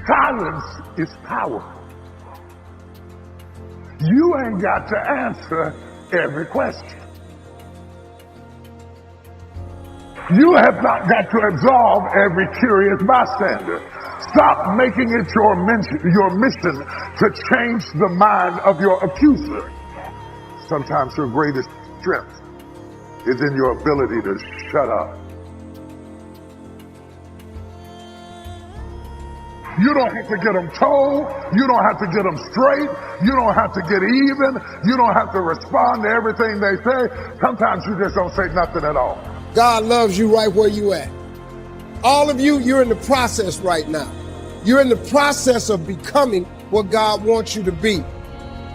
Silence is power. You ain't got to answer every question. You have not got to absolve every curious bystander. Stop making it your mission to change the mind of your accuser. Sometimes your greatest strength is in your ability to shut up. You don't have to get them told. You don't have to get them straight. You don't have to get even. You don't have to respond to everything they say. Sometimes you just don't say nothing at all. God loves you right where you at. All of you, you're in the process right now. You're in the process of becoming what God wants you to be.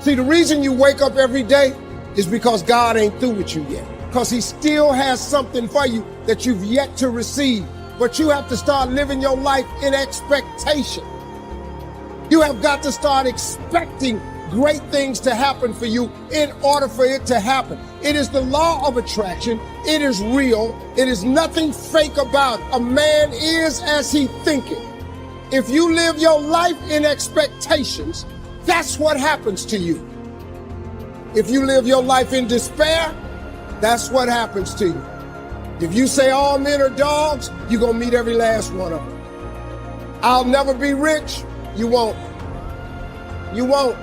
See, the reason you wake up every day is because God ain't through with you yet. Because he still has something for you that you've yet to receive. But you have to start living your life in expectation. You have got to start expecting great things to happen for you in order for it to happen. It is the law of attraction. It is real. It is nothing fake about it. A man is as he thinketh. If you live your life in expectations, that's what happens to you. If you live your life in despair, that's what happens to you. If you say all men are dogs, you're going to meet every last one of them. I'll never be rich. You won't. You won't.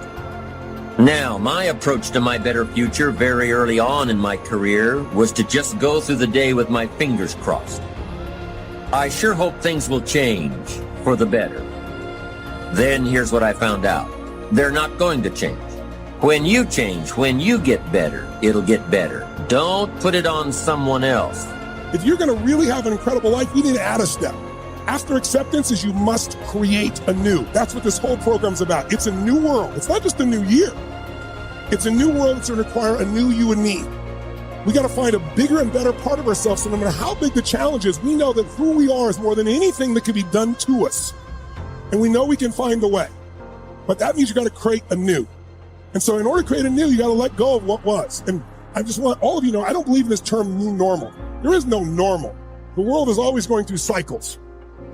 Now, my approach to my better future very early on in my career was to just go through the day with my fingers crossed. I sure hope things will change for the better. Then here's what I found out. They're not going to change. When you change, when you get better, it'll get better. Don't put it on someone else. If you're going to really have an incredible life, you need to add a step. After acceptance is you must create anew. That's what this whole program's about. It's a new world. It's not just a new year. It's a new world that's going to require a new you and me. We got to find a bigger and better part of ourselves. So no matter how big the challenge is, we know that who we are is more than anything that can be done to us. And we know we can find the way. But that means you got to create anew. And so in order to create anew, you got to let go of what was. And I just want all of you to know, I don't believe in this term new normal. There is no normal. The world is always going through cycles.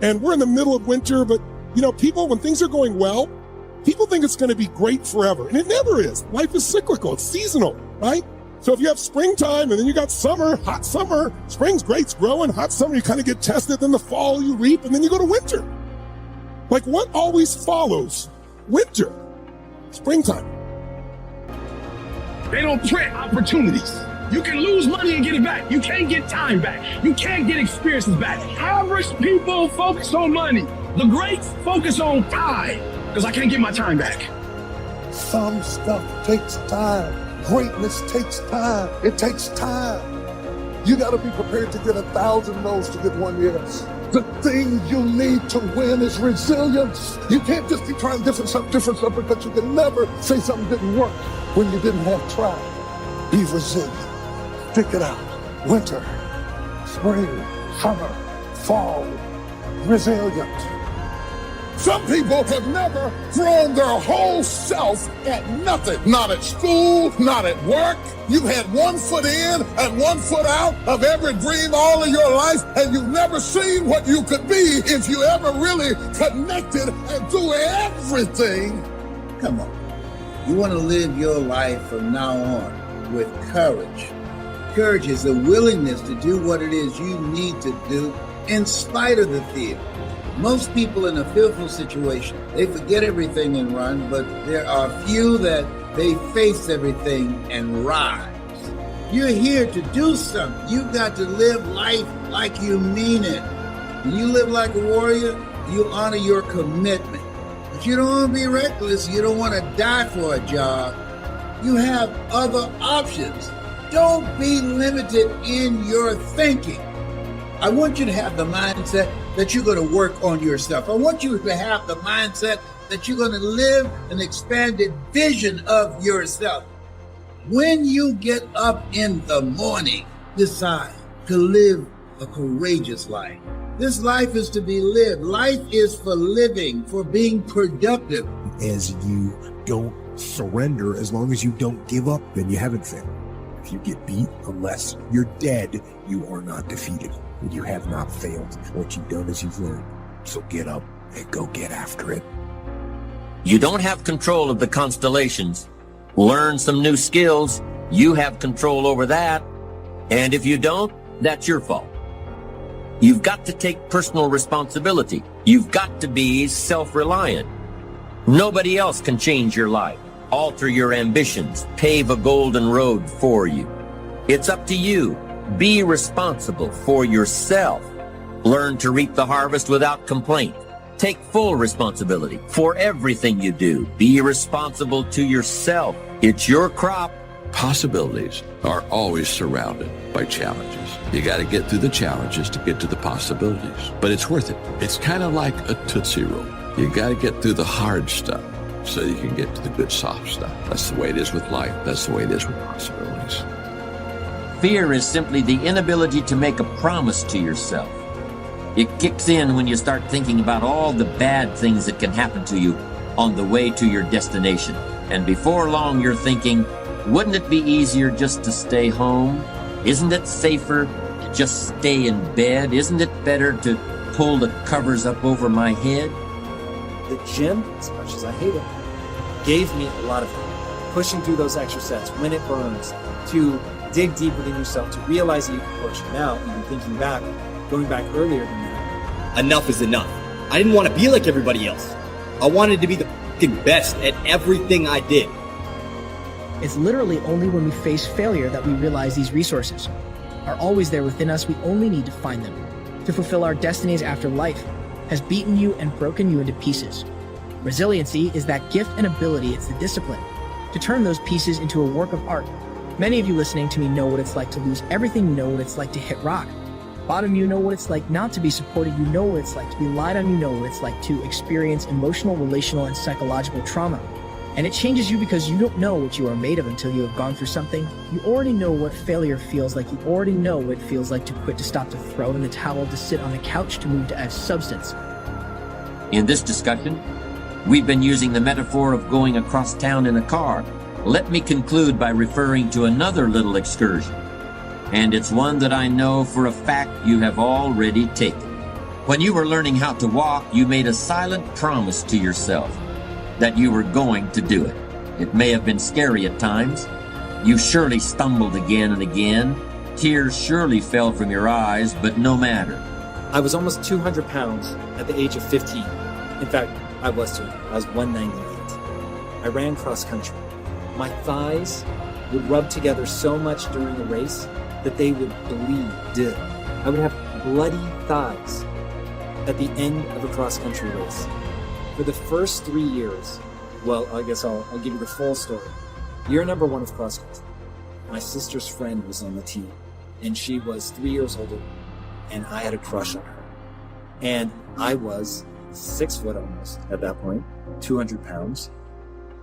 And we're in the middle of winter, but you know, people, when things are going well, people think it's going to be great forever. And it never is. Life is cyclical. It's seasonal, right? So if you have springtime and then you got summer, hot summer, spring's great, it's growing, hot summer, you kind of get tested, then the fall you reap, and then you go to winter. Like what always follows winter? Springtime. They don't print opportunities. You can lose money and get it back. You can't get time back. You can't get experiences back. Average people focus on money. The greats focus on time because I can't get my time back. Some stuff takes time. Greatness takes time. It takes time. You got to be prepared to get 1,000 no's to get one yes. The thing you need to win is resilience. You can't just be trying different stuff, because you can never say something didn't work when you didn't have tried. Be resilient. Stick it out. Winter, spring, summer, fall, resilient. Some people have never thrown their whole self at nothing. Not at school, not at work. You've had one foot in and one foot out of every dream all of your life, and you've never seen what you could be if you ever really connected and do everything. Come on. You want to live your life from now on with courage. Courage is the willingness to do what it is you need to do in spite of the fear. Most people in a fearful situation, they forget everything and run, but there are few that they face everything and rise. You're here to do something. You've got to live life like you mean it. When you live like a warrior, you honor your commitment. But you don't want to be reckless. You don't want to die for a job. You have other options. Don't be limited in your thinking. I want you to have the mindset that you're going to work on yourself. I want you to have the mindset that you're going to live an expanded vision of yourself. When you get up in the morning, decide to live a courageous life. This life is to be lived. Life is for living, for being productive. As you don't surrender, as long as you don't give up, then you haven't failed. If you get beat, unless you're dead, you are not defeated. And you have not failed. What you've done is you've learned. So get up and go get after it. You don't have control of the constellations. Learn some new skills. You have control over that. And if you don't, that's your fault. You've got to take personal responsibility. You've got to be self-reliant. Nobody else can change your life, alter your ambitions, pave a golden road for you. It's up to you. Be responsible for yourself. Learn to reap the harvest without complaint. Take full responsibility for everything you do. Be responsible to yourself. It's your crop. Possibilities are always surrounded by challenges. You got to get through the challenges to get to the possibilities, but it's worth it. It's kind of like a Tootsie Roll. You got to get through the hard stuff so you can get to the good soft stuff. That's the way it is with life. That's the way it is with possibilities. Fear is simply the inability to make a promise to yourself. It kicks in when you start thinking about all the bad things that can happen to you on the way to your destination. And before long, you're thinking, wouldn't it be easier just to stay home? Isn't it safer to just stay in bed? Isn't it better to pull the covers up over my head? The gym, as much as I hate it, gave me a lot of pushing through those extra sets when it burns, to dig deep within yourself, to realize that you can push. Now, even thinking back, going back earlier than that. Enough is enough. I didn't want to be like everybody else. I wanted to be the f***ing best at everything I did. It's literally only when we face failure that we realize these resources are always there within us. We only need to find them to fulfill our destinies after life has beaten you and broken you into pieces. Resiliency is that gift and ability. It's the discipline to turn those pieces into a work of art. Many of you listening to me know what it's like to lose everything. You know what it's like to hit rock bottom. You know what it's like not to be supported. You know what it's like to be lied on. You know what it's like to experience emotional, relational, and psychological trauma. And it changes you because you don't know what you are made of until you have gone through something. You already know what failure feels like. You already know what it feels like to quit, to stop, to throw in the towel, to sit on the couch, to move, to add substance. In this discussion, we've been using the metaphor of going across town in a car. Let me conclude by referring to another little excursion. And it's one that I know for a fact you have already taken. When you were learning how to walk, you made a silent promise to yourself that you were going to do it. It may have been scary at times. You surely stumbled again and again. Tears surely fell from your eyes, but no matter. I was almost 200 pounds at the age of 15. In fact, I was 200. I was 198. I ran cross country. My thighs would rub together so much during the race that they would bleed. I would have bloody thighs at the end of a cross country race. For the first 3 years, well, I guess I'll give you the full story. Year number 1 of cross country, my sister's friend was on the team, and she was 3 years older, and I had a crush on her. And I was 6 foot almost at that point, 200 pounds.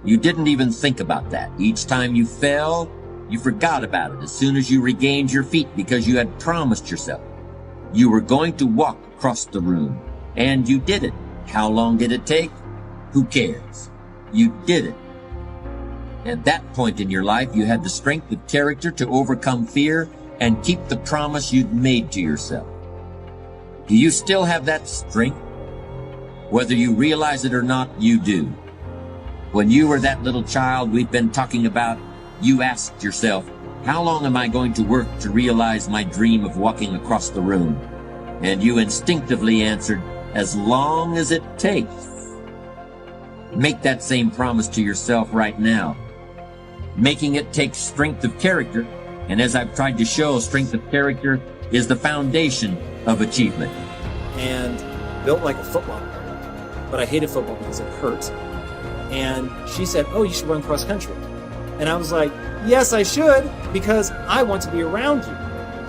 You didn't even think about that. Each time you fell, you forgot about it as soon as you regained your feet because you had promised yourself you were going to walk across the room. And you did it. How long did it take? Who cares? You did it. At that point in your life, you had the strength of character to overcome fear and keep the promise you'd made to yourself. Do you still have that strength? Whether you realize it or not, you do. When you were that little child we've been talking about, you asked yourself, how long am I going to work to realize my dream of walking across the room? And you instinctively answered, as long as it takes. Make that same promise to yourself right now. Making it takes strength of character, and as I've tried to show, strength of character is the foundation of achievement. And built like a football player, but I hated football because it hurt. And she said, oh, you should run cross country. And I was like, yes, I should, because I want to be around you.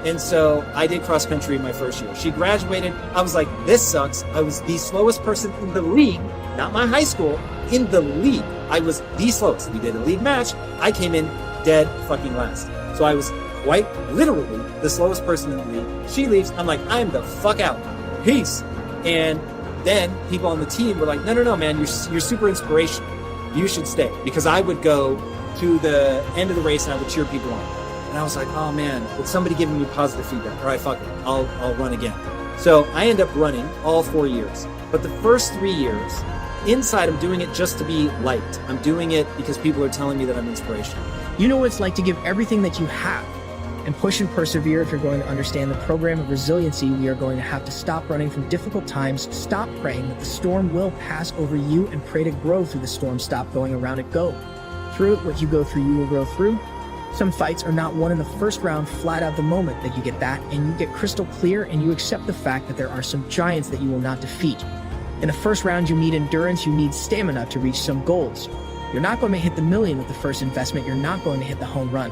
And so I did cross country in my first year. She graduated. I was like, this sucks. I was the slowest person in the league, not my high school, in the league. I was the slowest. We did a league match. I came in dead fucking last. So I was quite literally the slowest person in the league. She leaves. I'm like, I am the fuck out. Peace. And then people on the team were like, no, man, you're super inspirational. You should stay. Because I would go to the end of the race and I would cheer people on. And I was like, oh man, with somebody giving me positive feedback. All right, fuck it. I'll run again. So I end up running all 4 years. But the first 3 years, inside I'm doing it just to be liked. I'm doing it because people are telling me that I'm inspirational. You know what it's like to give everything that you have and push and persevere if you're going to understand the program of resiliency. We are going to have to stop running from difficult times, stop praying that the storm will pass over you, and pray to grow through the storm. Stop going around it, go through it. What you go through, you will grow through. Some fights are not won in the first round flat out. The moment that you get that and you get crystal clear and you accept the fact that there are some giants that you will not defeat. In the first round, you need endurance, you need stamina to reach some goals. You're not going to hit the million with the first investment. You're not going to hit the home run.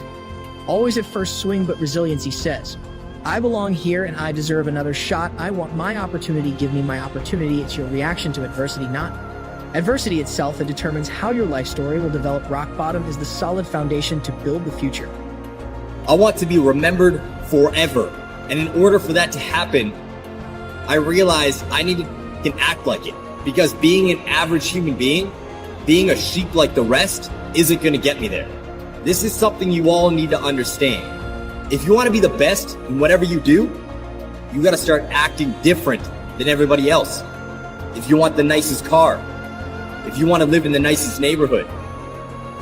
Always at first swing, but resiliency says, I belong here and I deserve another shot. I want my opportunity. Give me my opportunity. It's your reaction to adversity, not adversity itself, that determines how your life story will develop. Rock bottom is the solid foundation to build the future. I want to be remembered forever. And in order for that to happen, I realized I needed to act like it. Because being an average human being, being a sheep like the rest, isn't going to get me there. This is something you all need to understand. If you want to be the best in whatever you do, you got to start acting different than everybody else. If you want the nicest car, if you want to live in the nicest neighborhood,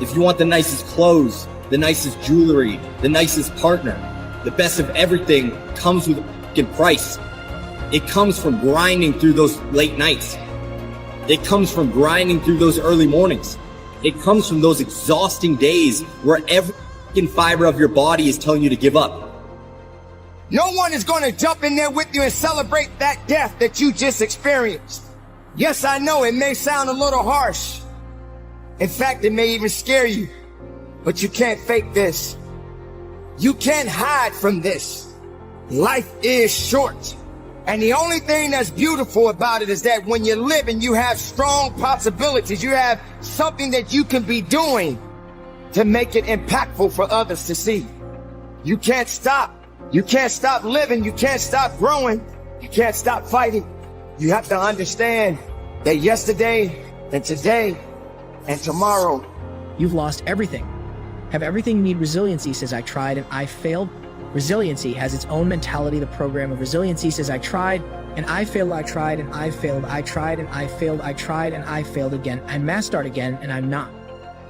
if you want the nicest clothes, the nicest jewelry, the nicest partner, the best of everything comes with a price. It comes from grinding through those late nights. It comes from grinding through those early mornings. It comes from those exhausting days where every fiber of your body is telling you to give up. No one is going to jump in there with you and celebrate that death that you just experienced. Yes, I know it may sound a little harsh. In fact, it may even scare you, but you can't fake this. You can't hide from this. Life is short. And the only thing that's beautiful about it is that when you live and you have strong possibilities, you have something that you can be doing to make it impactful for others to see. You can't stop. You can't stop living. You can't stop growing. You can't stop fighting. You have to understand that yesterday and today and tomorrow, you've lost everything. Have everything you need. Resiliency says, I tried and I failed. Resiliency has its own mentality. The program of resiliency says, I tried and I failed, I tried and I failed, I tried and I failed, I tried and I failed again. I must start again and I'm not.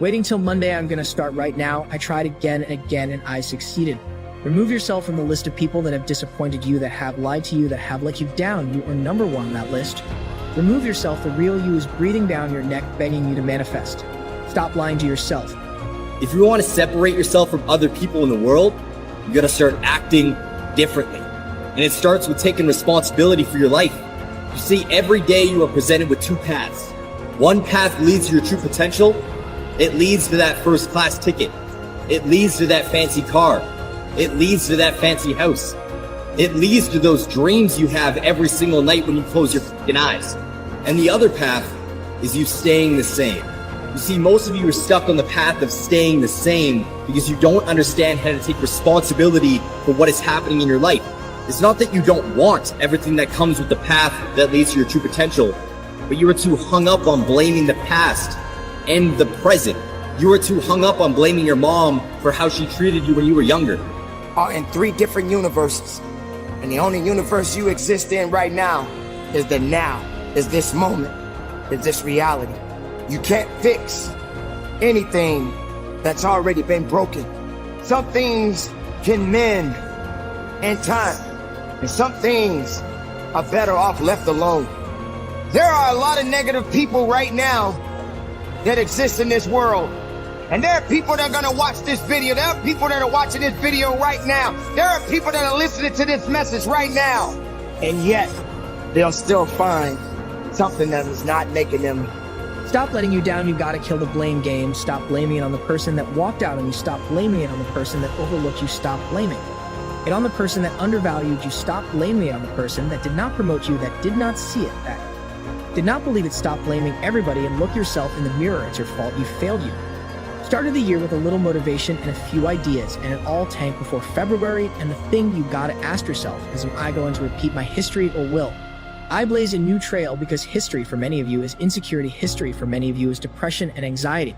Waiting till Monday, I'm gonna start right now. I tried again and again and I succeeded. Remove yourself from the list of people that have disappointed you, that have lied to you, that have let you down. You are number one on that list. Remove yourself. The real you is breathing down your neck, begging you to manifest. Stop lying to yourself. If you want to separate yourself from other people in the world, you gotta start acting differently. And it starts with taking responsibility for your life. You see, every day you are presented with two paths. One path leads to your true potential. It leads to that first class ticket. It leads to that fancy car. It leads to that fancy house. It leads to those dreams you have every single night when you close your fucking eyes. And the other path is you staying the same. You see, most of you are stuck on the path of staying the same because you don't understand how to take responsibility for what is happening in your life. It's not that you don't want everything that comes with the path that leads to your true potential, but you are too hung up on blaming the past and the present. You are too hung up on blaming your mom for how she treated you when you were younger. Are in 3 different universes. And the only universe you exist in right now is the now, is this moment, is this reality. You can't fix anything that's already been broken. Some things can mend in time, and some things are better off left alone. There are a lot of negative people right now that exist in this world. And there are people that are gonna watch this video. There are people that are watching this video right now. There are people that are listening to this message right now. And yet, they'll still find something that is not making them. Stop letting you down. You gotta kill the blame game. Stop blaming it on the person that walked out on you. Stop blaming it on the person that overlooked you. Stop blaming it on the person that undervalued you. Stop blaming it on the person that did not promote you, that did not see it, that did not believe it. Stop blaming everybody and look yourself in the mirror. It's your fault. You failed you. Started the year with a little motivation and a few ideas, and it all tanked before February. And the thing you gotta ask yourself is, am I going to repeat my history or will I blaze a new trail? Because history for many of you is insecurity. History for many of you is depression and anxiety.